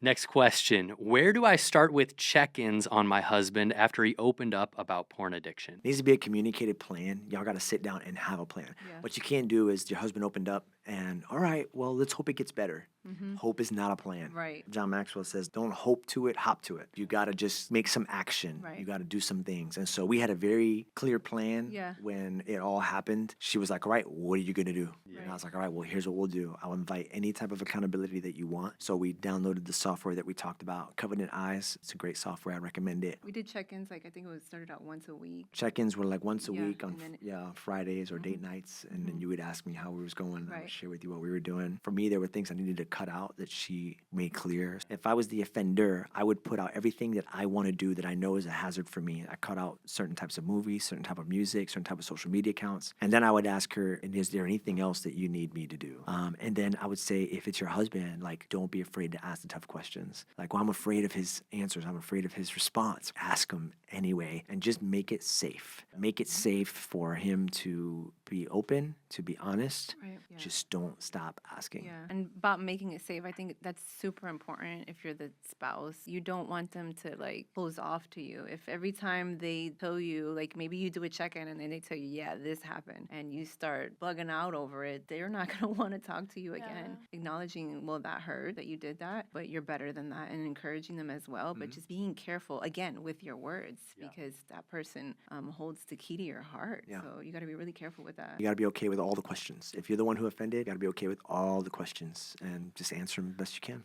Next question. Where do I start with check-ins on my husband after he opened up about porn addiction? Needs to be a communicated plan. Y'all got to sit down and have a plan. Yeah. What you can't do is your husband opened up and, all right, well, let's hope it gets better. Hope is not a plan. Right. John Maxwell says, don't hope to it, hop to it. You got to just make some action. Right. You got to do some things. And so we had a very clear plan Yeah. when it all happened. She was like, all right, what are you going to do? Yeah. And I was like, all right, well, here's what we'll do. I'll invite any type of accountability that you want. So we downloaded the software that we talked about, Covenant Eyes. It's a great software. I recommend it. We did check-ins, like I think it was started out once a week. Check-ins were like once a Yeah, week on and then- Fridays or date nights, and then you would ask me how we was going. And I would Right. share with you what we were doing. For me, there were things I needed to cut out that she made clear. If I was the offender, I would put out everything that I want to do that I know is a hazard for me. I cut out certain types of movies, certain type of music, certain type of social media accounts, and then I would ask her, "And is there anything else that you need me to do?" And then I would say, if it's your husband, like, don't be afraid to ask the tough questions. Like, well, I'm afraid of his answers. I'm afraid of his response. Ask him anyway, and just make it safe. Make it safe for him to be open, to be honest. Right. Yeah. Just don't stop asking. Yeah. And about making it safe, I think that's super important if you're the spouse. You don't want them to like close off to you. If every time they tell you, like maybe you do a check-in and then they tell you, yeah, this happened, and you start bugging out over it, they're not going to want to talk to you again. Acknowledging, well, that hurt that you did that, but you're better than that, and encouraging them as well. But just being careful, again, with your words, because that person holds the key to your heart. Yeah. So you got to be really careful with that. You got to be okay with all the questions. If you're the one who offended, you got to be okay with all the questions and just answer them best you can.